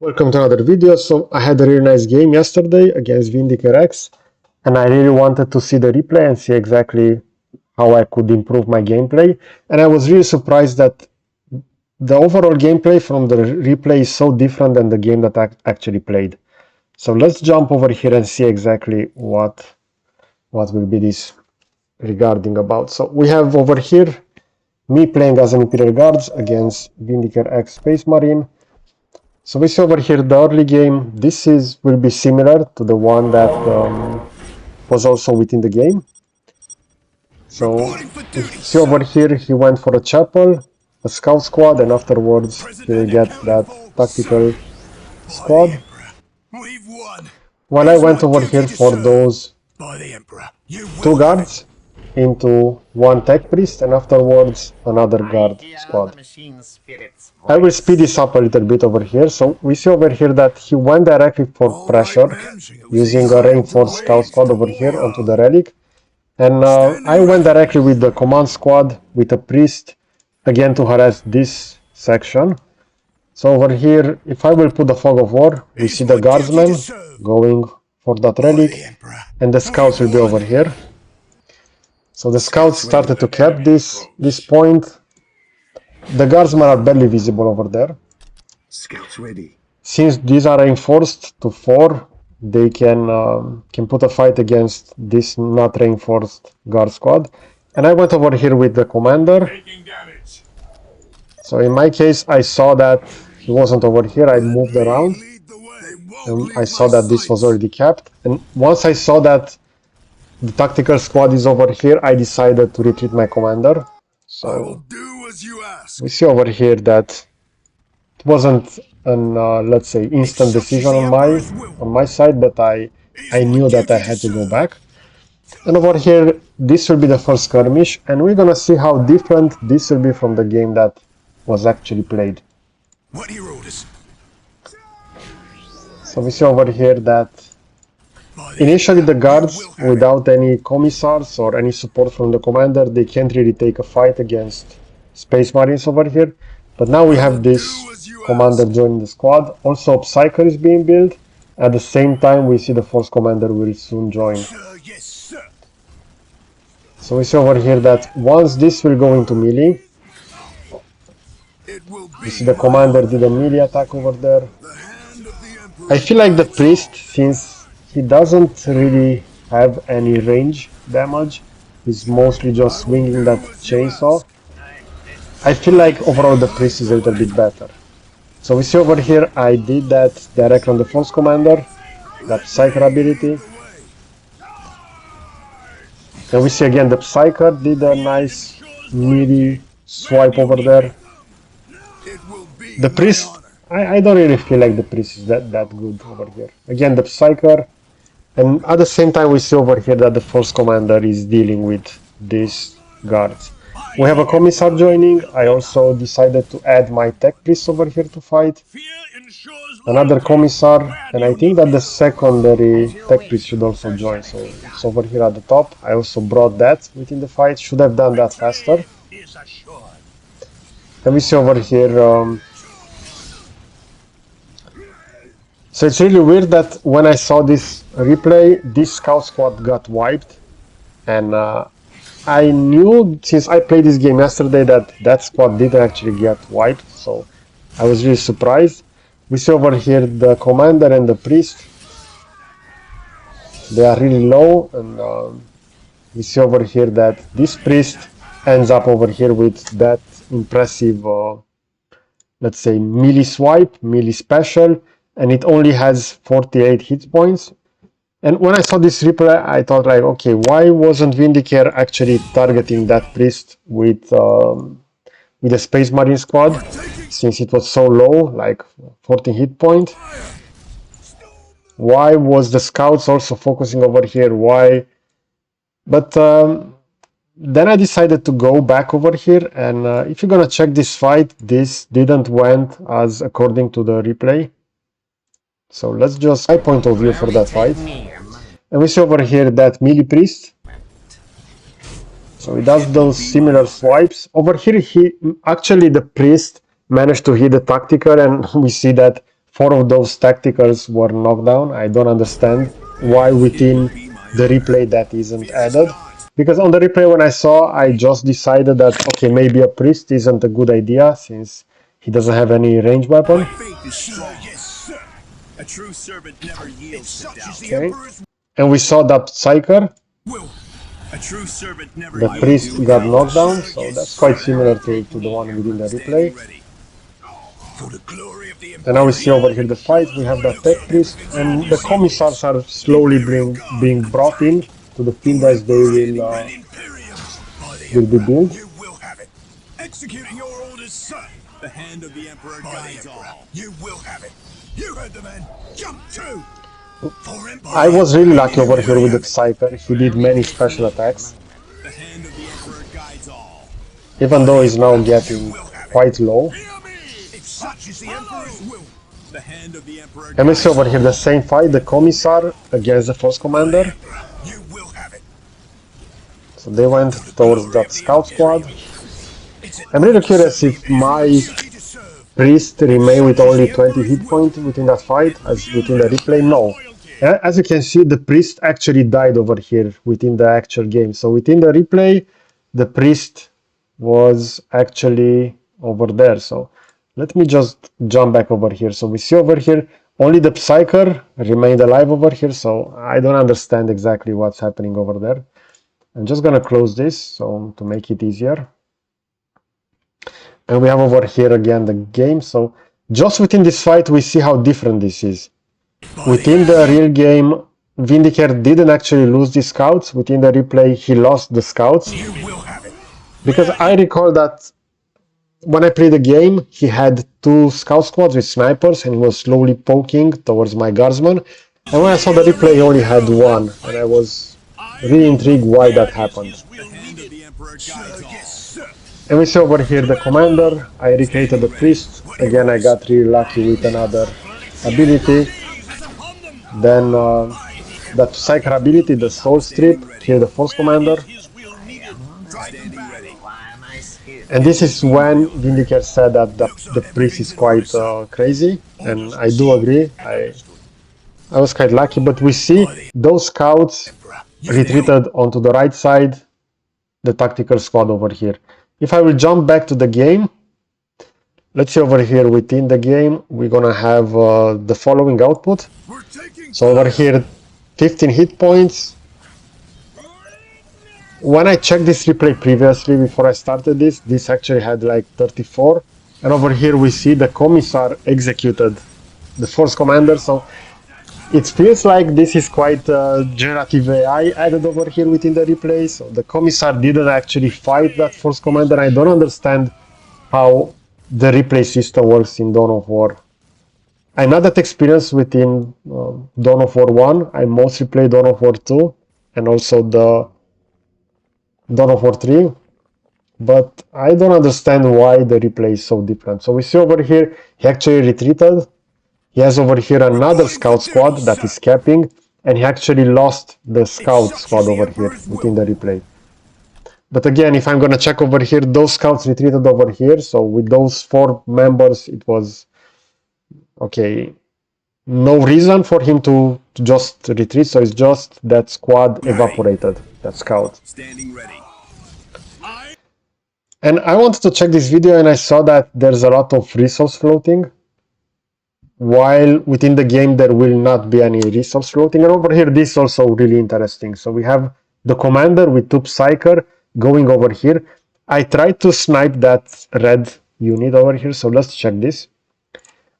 Welcome to another video. So I had a really nice game yesterday against Vindicator X, and I really wanted to see the replay and see exactly how I could improve my gameplay. And I was really surprised that the overall gameplay from the replay is so different than the game that I actually played. So let's jump over here and see exactly what will be this regarding about. So we have over here me playing as an Imperial Guards against Vindicator X Space Marine. So we see over here the early game. This will be similar to the one that was also within the game. So you see over here he went for a chapel, a scout squad, and afterwards he will get that tactical squad. While I went over here for those two guards into one tech priest and afterwards another guard squad. I will speed this up a little bit over here. So we see over here that he went directly for pressure using a reinforced scout squad over here onto the relic. And I went directly with the command squad with a priest again to harass this section. So over here, if I will put the fog of war, we see the guardsmen going for that relic and the scouts will be over here. So the scouts started to cap this point. The guardsmen are barely visible over there. Scouts ready. Since these are reinforced to 4, they can put a fight against this not reinforced guard squad. And I went over here with the commander. So in my case, I saw that he wasn't over here. I moved around. And I saw that this was already capped. And once I saw that the tactical squad is over here, I decided to retreat my commander. So we see over here that it wasn't an let's say instant decision on my side, but I knew that I had to go back. And over here, this will be the first skirmish, and we're gonna see how different this will be from the game that was actually played. What are your orders? So we see over here that initially the guards, without any commissars or any support from the commander, they can't really take a fight against Space Marines over here. But now we have this commander joining the squad. Also, Psyker is being built. At the same time, we see the force commander will soon join. So we see over here that once this will go into melee, we see the commander did a melee attack over there. I feel like the priest, since he doesn't really have any range damage, he's mostly just swinging that chainsaw. I feel like overall the priest is a little bit better. So we see over here I did that directly on the force commander, that Psyker ability. And we see again the Psyker did a nice melee swipe over there. The priest, I don't really feel like the priest is that good over here. Again the Psyker, and at the same time we see over here that the force commander is dealing with these guards. We have a commissar joining. I also decided to add my tech priest over here to fight. Another commissar, and I think that the secondary tech priest should also join. So it's over here at the top. I also brought that within the fight. Should have done that faster. And we see over here. So it's really weird that when I saw this replay, this scout squad got wiped, and I knew since I played this game yesterday that squad didn't actually get wiped, so I was really surprised. We see over here the commander and the priest. They are really low, and we see over here that this priest ends up over here with that impressive, let's say, melee swipe, melee special, and it only has 48 hit points. And when I saw this replay, I thought like, okay, why wasn't Vindicator actually targeting that priest with the Space Marine squad, since it was so low, like 14 hit point? Why was the scouts also focusing over here? Why? But then I decided to go back over here, and if you're gonna check this fight, this didn't went as according to the replay. So let's just my point of view for that fight. And we see over here that melee priest. So he does those similar swipes. Over here, the priest managed to hit the tactical, and we see that 4 of those tacticals were knocked down. I don't understand why within the replay that isn't added. Because on the replay when I saw, I just decided that, okay, maybe a priest isn't a good idea since he doesn't have any ranged weapon. A true servant never yields to doubt. Okay. And we saw that Psyker, A true servant never the priest got knocked down, so that's quite similar to the one within the replay. For the glory of the And now we see over here the fight, we have the tech priest, and the commissars are slowly being brought in to the field as they will be built. You will have it. Executing your orders, sir. The hand of the Emperor guides all. You will have it. You heard the man. Jump to. I was really lucky over here with the Psyker. He did many special attacks. The hand of the Emperor guides all. Even though he's now getting quite low. If such is the Emperor's will. The hand of the Emperor And we see over here the same fight, the Commissar against the Force Commander. You will have it. So they went towards that scout squad. I'm really curious if my priest remain with only 20 hit points within that fight, as within the replay. No. As you can see, the priest actually died over here within the actual game. So within the replay, the priest was actually over there. So let me just jump back over here. So we see over here, only the Psyker remained alive over here. So I don't understand exactly what's happening over there. I'm just going to close this so to make it easier. And we have over here again the game. So just within this fight, we see how different this is. Within the real game, Vindicator didn't actually lose the scouts. Within the replay, he lost the scouts. Because I recall that when I played the game, he had 2 scout squads with snipers and he was slowly poking towards my guardsman. And when I saw the replay, he only had 1. And I was really intrigued why that happened. And we see over here the commander. I recreated the priest. Again, I got really lucky with another ability. Then that Psyker ability, the Soul Strip, here the Force Commander. And this is when Vindicator said that the priest is quite crazy, and I do agree. I was quite lucky, but we see those scouts retreated onto the right side, the tactical squad over here. If I will jump back to the game, let's see over here within the game, we're gonna have the following output. So over here, 15 hit points. When I checked this replay previously, before I started this actually had like 34. And over here we see the Commissar executed the Force Commander. So it feels like this is quite generative AI added over here within the replay. So the Commissar didn't actually fight that Force Commander. I don't understand how the replay system works in Dawn of War. I'm not that experienced within Dawn of War 1. I mostly play Dawn of War 2 and also the Dawn of War 3. But I don't understand why the replay is so different. So we see over here, he actually retreated. He has over here another scout squad that is capping, and he actually lost the scout squad over here within the replay. But again, if I'm going to check over here, those scouts retreated over here. So with those 4 members, it was okay. No reason for him to just retreat. So it's just that squad evaporated, that scout. Standing ready. And I wanted to check this video and I saw that there's a lot of resource floating. While within the game there will not be any resource floating. And over here this is also really interesting. So we have the commander with 2 Psyker going over here. I tried to snipe that red unit over here, so let's check this.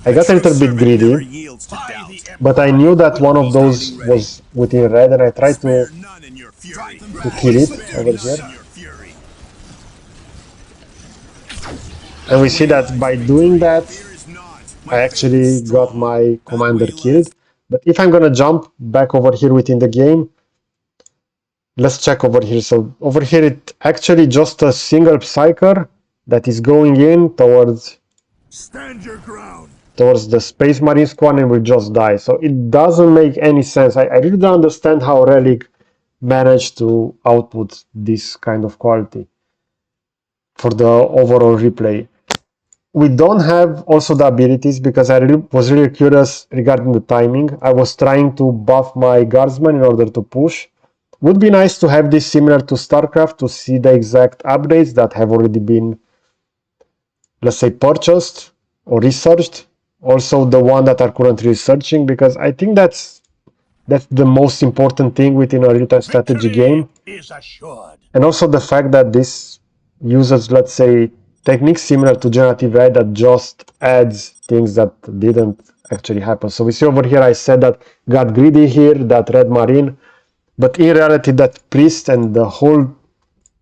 I got a little bit greedy, but I knew that one of those was within red and I tried to kill it over here. And we see that by doing that, I actually got my commander killed. But if I'm gonna jump back over here within the game, let's check over here. So over here it actually just a single Psyker that is going in towards the Space Marine squad and will just die. So it doesn't make any sense. I really don't understand how Relic managed to output this kind of quality for the overall replay. we don't have also the abilities because I was really curious regarding the timing. I was trying to buff my guardsman in order to push. Would be nice to have this similar to StarCraft to see the exact updates that have already been, let's say, purchased or researched. Also the one that are currently researching, because I think that's the most important thing within a real-time strategy game. And also the fact that this uses, let's say, techniques similar to generative AI that just adds things that didn't actually happen. So we see over here, I said that got greedy here, that red marine, but in reality that priest and the whole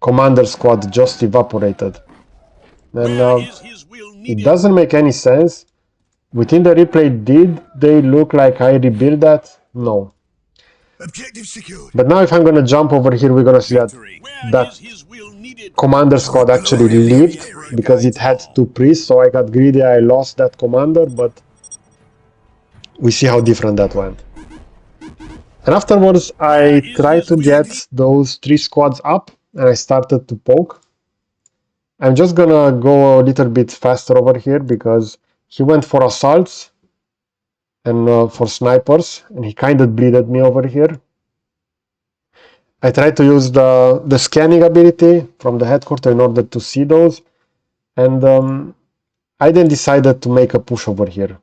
commander squad just evaporated. And it doesn't make any sense. Within the replay, did they look like I rebuilt that? No. Objective secured. But now if I'm gonna jump over here, we're gonna see that commander squad actually lived because it had two priests, so I got greedy, I lost that commander, but we see how different that went. And afterwards, I tried to get those 3 squads up, and I started to poke. I'm just gonna go a little bit faster over here because he went for assaults and for snipers, and he kind of bleeded me over here. I tried to use the scanning ability from the headquarters in order to see those, and I then decided to make a push over here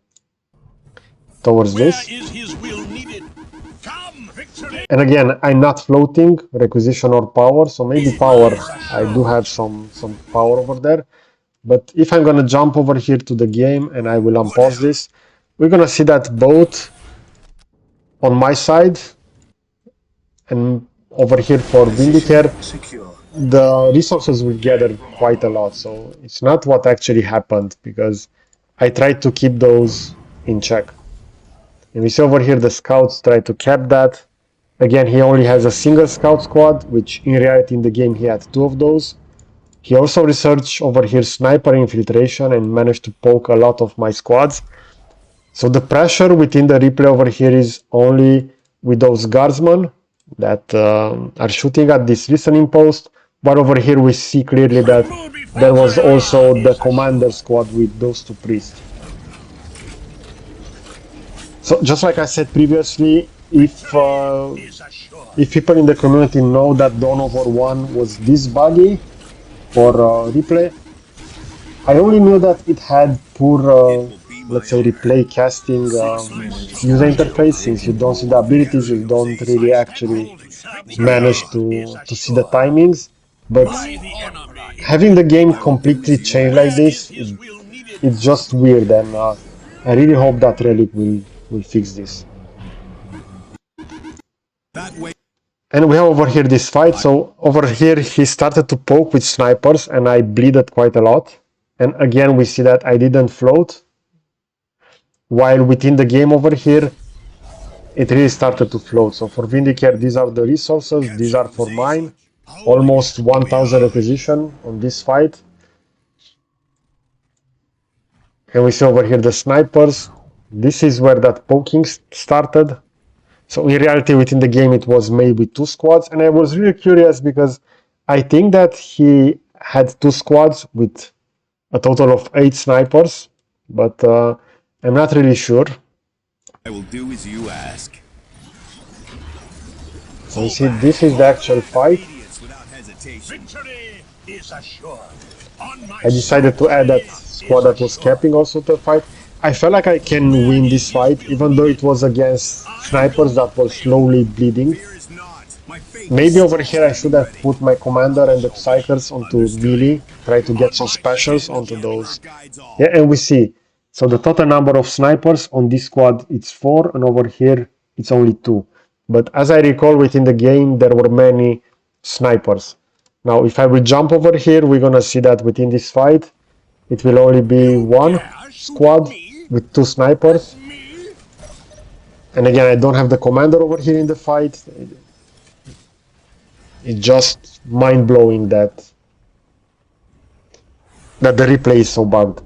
towards this. And again, I'm not floating requisition or power, so maybe power, I do have some power over there. But if I'm gonna jump over here to the game and I will unpause this, we're gonna see that both on my side and over here for Vindicare, the resources will gather quite a lot. So it's not what actually happened because I tried to keep those in check. And we see over here the scouts try to cap that. Again, he only has a single scout squad, which in reality in the game he had 2 of those. He also researched over here sniper infiltration and managed to poke a lot of my squads. So the pressure within the replay over here is only with those guardsmen that are shooting at this listening post. But over here we see clearly that there was also the commander squad with those 2 priests. So just like I said previously, if people in the community know that Dawn of War 1 was this buggy for replay, I only knew that it had poor, let's say, replay casting user interface. Since you don't see the abilities, you don't really actually manage to see the timings. But having the game completely change like this, it's just weird, and I really hope that Relic will fix this. And we have over here this fight. So over here he started to poke with snipers and I bleeded quite a lot. And again we see that I didn't float. While within the game over here it really started to float. So for Vindicare, these are the resources, these are for mine. Almost 1000 acquisition on this fight. And we see over here the snipers. This is where that poking started. So in reality, within the game, it was made with 2 squads. And I was really curious because I think that he had 2 squads with a total of 8 snipers. But I'm not really sure. I will do as you ask. So you see, this is the actual fight. I decided to add that squad that was capping also to the fight. I felt like I can win this fight, even though it was against snipers that were slowly bleeding. Maybe over here I should have put my commander and the psychers onto melee, try to get some specials onto those. Yeah, and we see. So the total number of snipers on this squad it's 4, and over here it's only 2. But as I recall, within the game there were many snipers. Now if I will jump over here, we're gonna see that within this fight it will only be 1 squad with 2 snipers. And again, I don't have the commander over here in the fight. It's just mind-blowing that the replay is so bugged.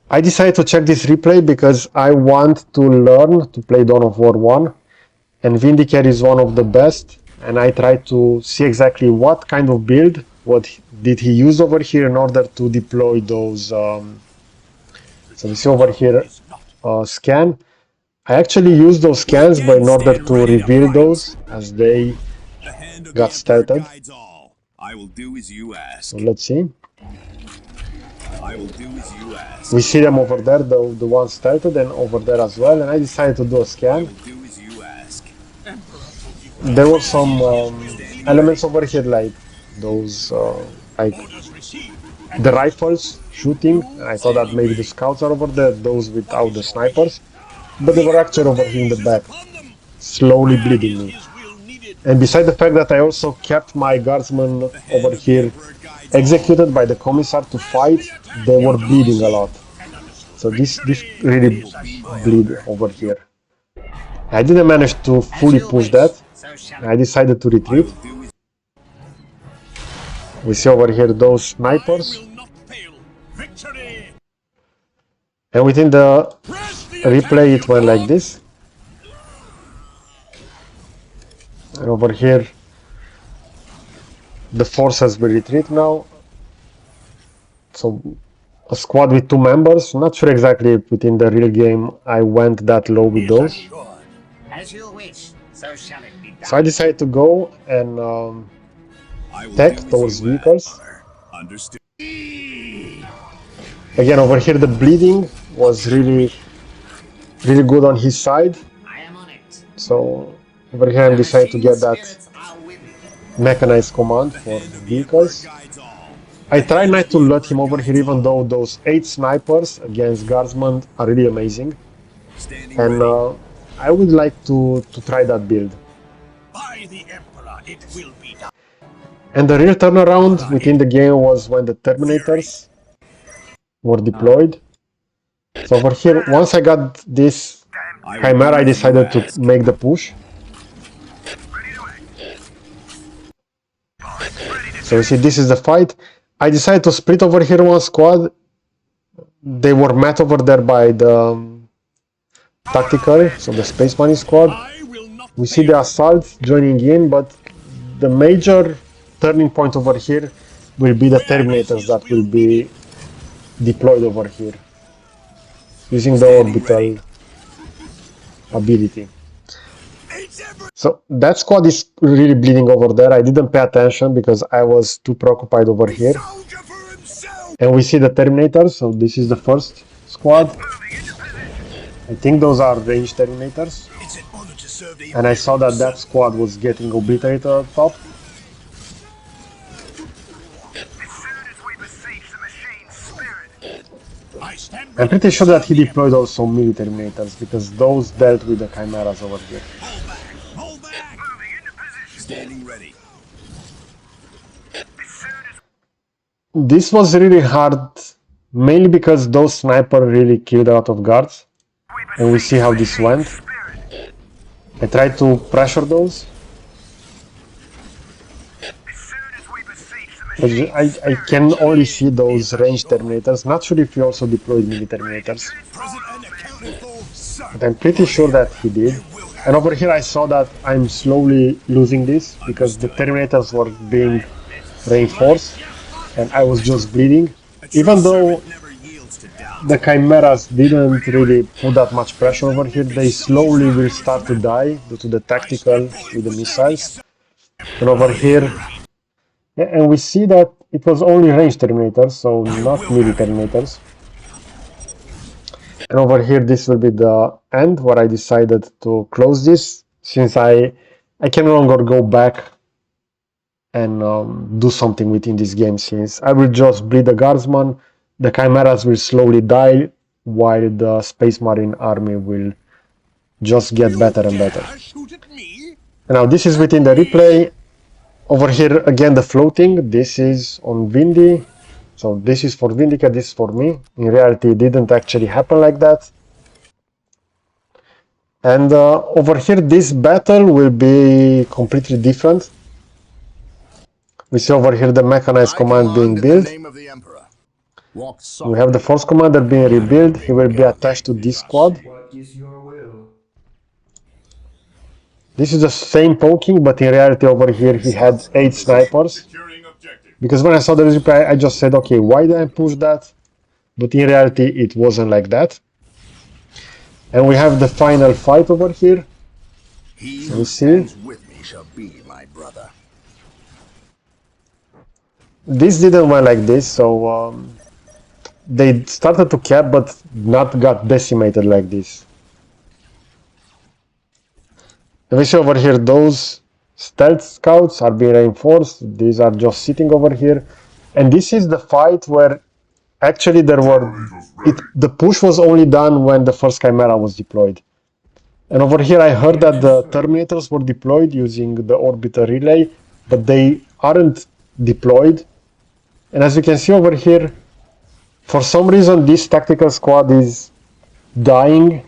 I decided to check this replay because I want to learn to play Dawn of War 1, and Vindicare is one of the best, and I try to see exactly what kind of build did he use over here in order to deploy those. So we see over here scan. I actually used those scans, but in order to reveal those as they The hand of got the Emperor started. guides all. I will do as you ask. So let's see. I will do as you ask. We see them over there, the ones started, and over there as well. And I decided to do a I scan. will do as you ask. There were some elements over here, like those, like the rifles shooting. I thought that maybe the scouts are over there, those without the snipers. But they were actually over here in the back, slowly bleeding me. And beside the fact that I also kept my guardsmen over here executed by the commissar to fight, they were bleeding a lot. So this really bleed over here. I didn't manage to fully push that. I decided to retreat. We see over here those snipers. And within the replay it went like this. And over here the forces will retreat now. So a squad with 2 members. Not sure exactly if within the real game I went that low with those. As you wish, so shall it be done. So I decided to go and attack those vehicles. Understood. Again, over here the bleeding was really good on his side. I am on it. So over here I decided to get that mechanized command for vehicles. I try not to let him over here, even though those 8 snipers against guardsmen are really amazing. And I would like to try that build. By the Emperor, it will be done. And the real turnaround within the game was when the Terminators were deployed. So over here, once I got this Chimera, I decided to make the push. So you see, this is the fight. I decided to split over here one squad. They were met over there by the tactical, so the Space Marine squad. We see the assault joining in, but the major turning point over here will be the Terminators that will be deployed over here using the orbital ability. So that squad is really bleeding over there. I didn't pay attention because I was too preoccupied over here. And we see the Terminators, so this is the first squad. I think those are ranged Terminators. And I saw that that squad was getting obliterated at the top. I'm pretty sure that he deployed also melee Terminators, because those dealt with the Chimeras over here. Hold back! Standing ready. This was really hard, mainly because those snipers really killed a lot of guards. And we see how this went. I tried to pressure those. I can only see those ranged Terminators. Not sure if he also deployed melee Terminators. But I'm pretty sure that he did. And over here I saw that I'm slowly losing this because the Terminators were being reinforced and I was just bleeding. Even though the Chimeras didn't really put that much pressure over here, they slowly will start to die due to the tactical with the missiles. And over here, yeah, and we see that it was only ranged Terminators, so not melee Terminators. And over here, this will be the end where I decided to close this, since I can no longer go back and do something within this game, since I will just bleed the guardsman, the Chimeras will slowly die, while the Space Marine army will just get better and better. And now this is within the replay. Over here again the floating, this is on Windy, so this is for Vindica, this is for me. In reality it didn't actually happen like that. And over here this battle will be completely different. We see over here the mechanized command being built. We have the force commander being rebuilt, he will be attached to this squad. This is the same poking, but in reality over here he had 8 snipers. Because when I saw the replay, I just said, okay, why did I push that? But in reality, it wasn't like that. And we have the final fight over here. He So who we see. stands with me shall be my brother. This didn't went like this, so they started to cap, but not got decimated like this. And we see over here those stealth scouts are being reinforced. These are just sitting over here. And this is the fight where actually the push was only done when the first Chimera was deployed. And over here I heard that the Terminators were deployed using the Orbiter Relay, but they aren't deployed. And as you can see over here, for some reason this tactical squad is dying.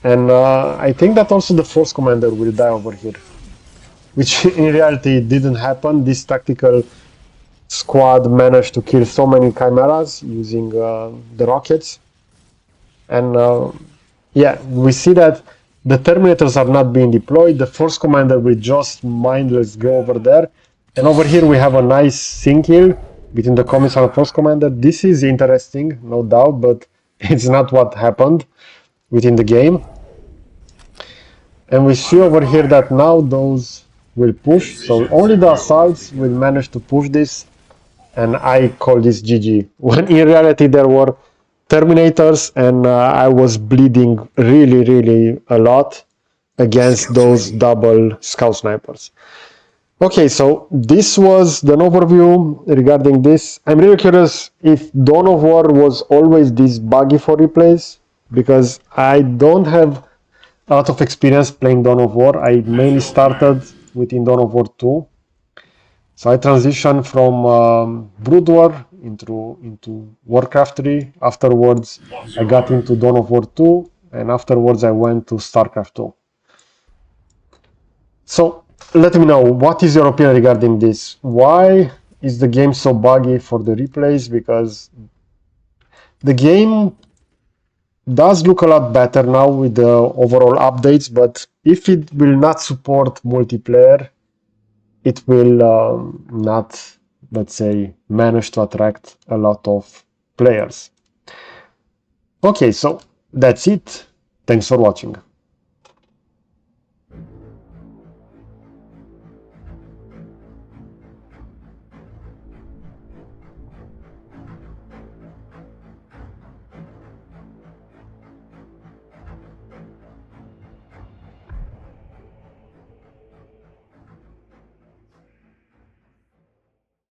And I think that also the Force Commander will die over here. Which in reality didn't happen. This tactical squad managed to kill so many Chimeras using the rockets. And yeah, we see that the Terminators are not being deployed. The Force Commander will just mindless go over there. And over here we have a nice sync kill between the Commissar and Force Commander. This is interesting, no doubt, but it's not what happened within the game. And we see over here that now those will push, so only the assaults will manage to push this, and I call this GG. When in reality there were Terminators, and I was bleeding really a lot against those double Scout Snipers. Okay, so this was the overview regarding this. I'm really curious if Dawn of War was always this buggy for replays, because I don't have a lot of experience playing Dawn of War. I mainly started within Dawn of War 2. So I transitioned from Brood War into Warcraft 3. Afterwards, I got into Dawn of War 2, and afterwards I went to StarCraft 2. So let me know, what is your opinion regarding this? Why is the game so buggy for the replays? Because the game does look a lot better now with the overall updates, but if it will not support multiplayer, it will not, let's say, manage to attract a lot of players. Okay, so that's it. Thanks for watching.